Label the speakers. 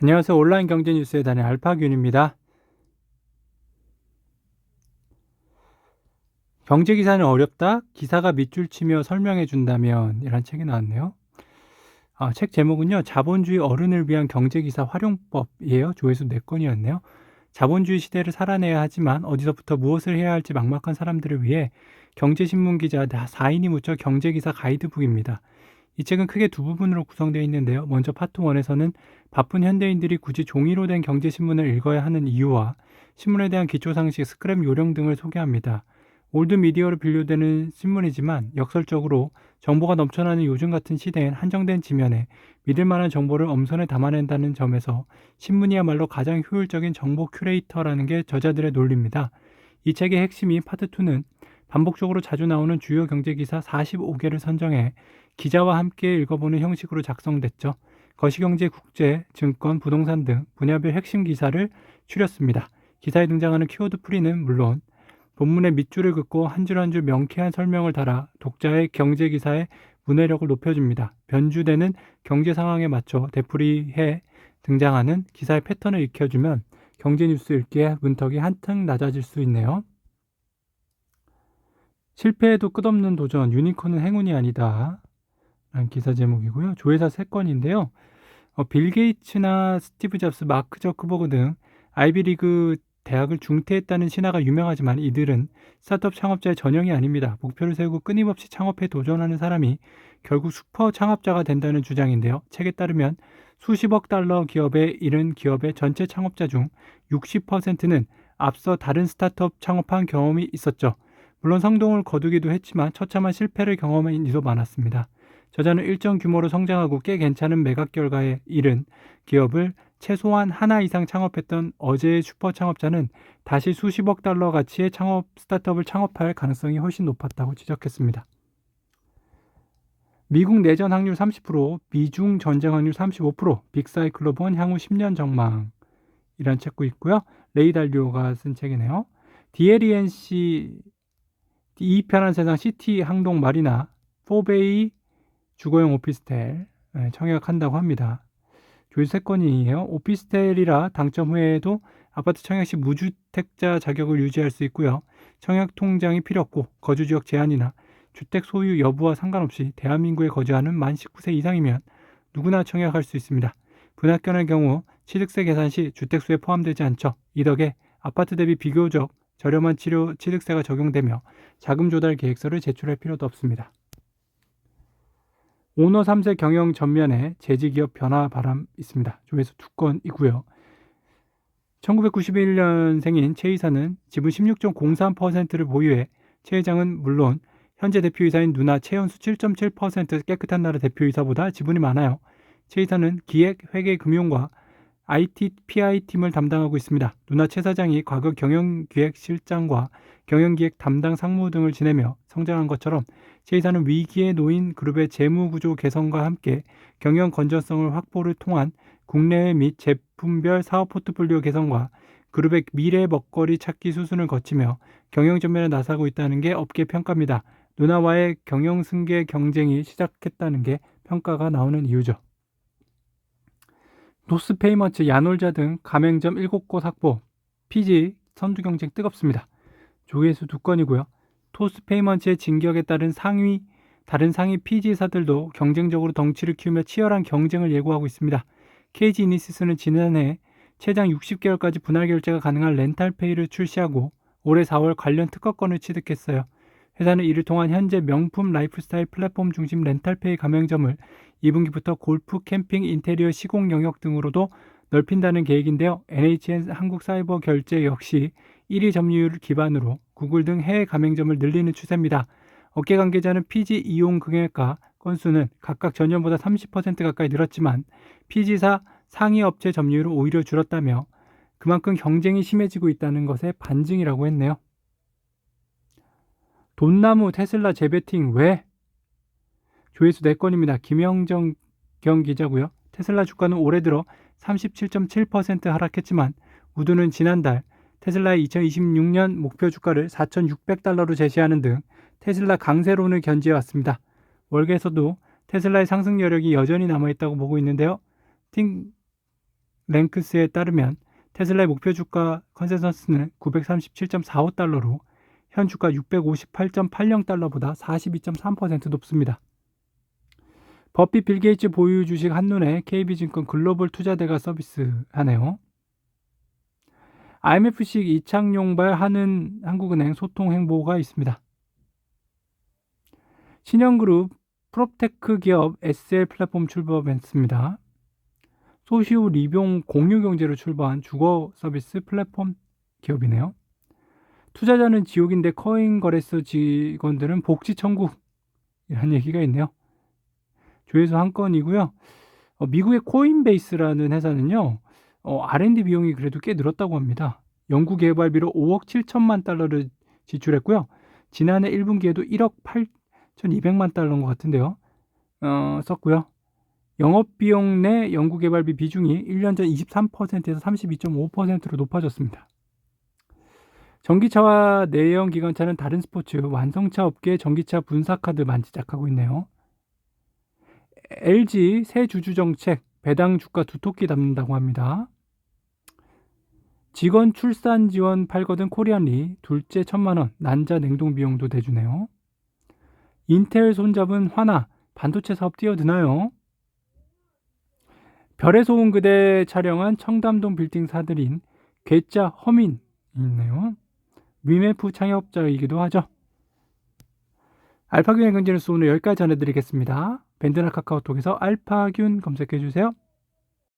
Speaker 1: 안녕하세요. 온라인 경제 뉴스의 달인 알파균입니다. 경제 기사는 어렵다? 기사가 밑줄 치며 설명해 준다면 이란 책이 나왔네요. 책 제목은요. 자본주의 어른을 위한 경제 기사 활용법이에요. 조회수 4건이었네요. 자본주의 시대를 살아내야 하지만 어디서부터 무엇을 해야 할지 막막한 사람들을 위해 경제신문 기자 4인이 묻혀 경제기사 가이드북입니다. 이 책은 크게 두 부분으로 구성되어 있는데요. 먼저 파트 1에서는 바쁜 현대인들이 굳이 종이로 된 경제신문을 읽어야 하는 이유와 신문에 대한 기초상식, 스크랩 요령 등을 소개합니다. 올드 미디어로 분류되는 신문이지만 역설적으로 정보가 넘쳐나는 요즘 같은 시대엔 한정된 지면에 믿을 만한 정보를 엄선해 담아낸다는 점에서 신문이야말로 가장 효율적인 정보 큐레이터라는 게 저자들의 논리입니다. 이 책의 핵심인 파트 2는 반복적으로 자주 나오는 주요 경제기사 45개를 선정해 기자와 함께 읽어보는 형식으로 작성됐죠. 거시경제, 국제, 증권, 부동산 등 분야별 핵심 기사를 추렸습니다. 기사에 등장하는 키워드 풀이는 물론 본문의 밑줄을 긋고 한 줄 한 줄 명쾌한 설명을 달아 독자의 경제 기사의 문해력을 높여줍니다. 변주되는 경제 상황에 맞춰 되풀이해 등장하는 기사의 패턴을 익혀주면 경제 뉴스 읽기의 문턱이 한층 낮아질 수 있네요. 실패해도 끝없는 도전, 유니콘은 행운이 아니다. 라는 기사 제목이고요. 조회사 3건인데요. 빌 게이츠나 스티브 잡스, 마크 저크버그 등 아이비리그 대학을 중퇴했다는 신화가 유명하지만 이들은 스타트업 창업자의 전형이 아닙니다. 목표를 세우고 끊임없이 창업에 도전하는 사람이 결국 슈퍼 창업자가 된다는 주장인데요. 책에 따르면 수십억 달러 기업에 이른 기업의 전체 창업자 중 60%는 앞서 다른 스타트업 창업한 경험이 있었죠. 물론 성공을 거두기도 했지만 처참한 실패를 경험한 이도 많았습니다. 저자는 일정 규모로 성장하고 꽤 괜찮은 매각 결과에 이른 기업을 최소한 하나 이상 창업했던 어제의 슈퍼 창업자는 다시 수십억 달러 가치의 스타트업을 창업할 가능성이 훨씬 높았다고 지적했습니다. 미국 내전 확률 30%, 미중 전쟁 확률 35%, 빅사이클로본 향후 10년 전망이란 책도 있고요. 레이 달리오가 쓴 책이네요. DLENC 이 편한 세상 시티 항동 마리나, 포베이 주거용 오피스텔 청약한다고 합니다. 조회수 3건이에요. 오피스텔이라 당첨 후에도 아파트 청약 시 무주택자 자격을 유지할 수 있고요. 청약 통장이 필요 없고 거주지역 제한이나 주택 소유 여부와 상관없이 대한민국에 거주하는 만 19세 이상이면 누구나 청약할 수 있습니다. 분할견의 경우 취득세 계산 시 주택수에 포함되지 않죠. 이 덕에 아파트 대비 비교적 저렴한 취득세가 적용되며 자금 조달 계획서를 제출할 필요도 없습니다. 오너 3세 경영 전면에 재직기업 변화 바람 있습니다. 조회수 2건이고요. 1991년생인 최 이사는 지분 16.03%를 보유해 최 회장은 물론 현재 대표이사인 누나 최연수 7.7% 깨끗한 나라 대표이사보다 지분이 많아요. 최 이사는 기획, 회계, 금융과 IT, PI팀을 담당하고 있습니다. 누나 최 사장이 과거 경영기획실장과 경영기획 담당 상무 등을 지내며 성장한 것처럼 최 이사는 위기에 놓인 그룹의 재무구조 개선과 함께 경영 건전성을 확보를 통한 국내외 및 제품별 사업 포트폴리오 개선과 그룹의 미래 먹거리 찾기 수순을 거치며 경영 전면에 나서고 있다는 게 업계 평가입니다. 누나와의 경영 승계 경쟁이 시작했다는 게 평가가 나오는 이유죠. 노스페이먼츠, 야놀자 등 가맹점 7곳 확보, 피지 선두 경쟁 뜨겁습니다. 조회수 2건이고요. 토스페이먼츠의 진격에 따른 다른 상위 피지사들도 경쟁적으로 덩치를 키우며 치열한 경쟁을 예고하고 있습니다. KG 이니시스는 지난해 최장 60개월까지 분할 결제가 가능한 렌탈페이를 출시하고 올해 4월 관련 특허권을 취득했어요. 회사는 이를 통한 현재 명품 라이프스타일 플랫폼 중심 렌탈페이 가맹점을 2분기부터 골프, 캠핑, 인테리어, 시공 영역 등으로도 넓힌다는 계획인데요. NHN 한국사이버결제 역시 1위 점유율을 기반으로 구글 등 해외 가맹점을 늘리는 추세입니다. 업계 관계자는 피지 이용 금액과 건수는 각각 전년보다 30% 가까이 늘었지만 피지사 상위 업체 점유율은 오히려 줄었다며 그만큼 경쟁이 심해지고 있다는 것의 반증이라고 했네요. 돈나무 테슬라 재배팅 왜? 조회수 4건입니다. 김영정 기자고요. 테슬라 주가는 올해 들어 37.7% 하락했지만 우드는 지난달 테슬라의 2026년 목표 주가를 4,600달러로 제시하는 등 테슬라 강세론을 견지해왔습니다. 월계에서도 테슬라의 상승 여력이 여전히 남아있다고 보고 있는데요. 랭크스에 따르면 테슬라의 목표 주가 컨센서스는 937.45달러로 현 주가 658.80달러보다 42.3% 높습니다. 버핏 빌 게이츠 보유 주식 한눈에 KB증권 글로벌 투자대가 서비스하네요. IMF식 이창용발 하는 한국은행 소통 행보가 있습니다. 신영그룹 프롭테크 기업 SL 플랫폼 출범했습니다. 소시오 리병 공유경제로 출범한 주거 서비스 플랫폼 기업이네요. 투자자는 지옥인데 커인 거래소 직원들은 복지 천국이라는 얘기가 있네요. 조회수 한 건이고요. 미국의 코인베이스라는 회사는요. R&D 비용이 그래도 꽤 늘었다고 합니다. 연구 개발비로 5억 7천만 달러를 지출했고요. 지난해 1분기에도 1억 8,200만 달러인 것 같은데요. 썼고요. 영업비용 내 연구개발비 비중이 1년 전 23%에서 32.5%로 높아졌습니다. 전기차와 내연기관차는 다른 스포츠, 완성차 업계의 전기차 분사카드 만지작하고 있네요. LG 새 주주 정책, 배당 주가 두토끼 담는다고 합니다. 직원 출산 지원 팔거든 코리안리, 둘째 1,000만원, 난자 냉동 비용도 대주네요. 인텔 손잡은 화나, 반도체 사업 뛰어드나요? 별의 소음 그대 촬영한 청담동 빌딩 사들인 괴짜 허민 있네요. 위메프 창업자이기도 하죠. 알파균의 경제뉴스 오늘 여기까지 전해드리겠습니다. 밴드나 카카오톡에서 알파균 검색해주세요.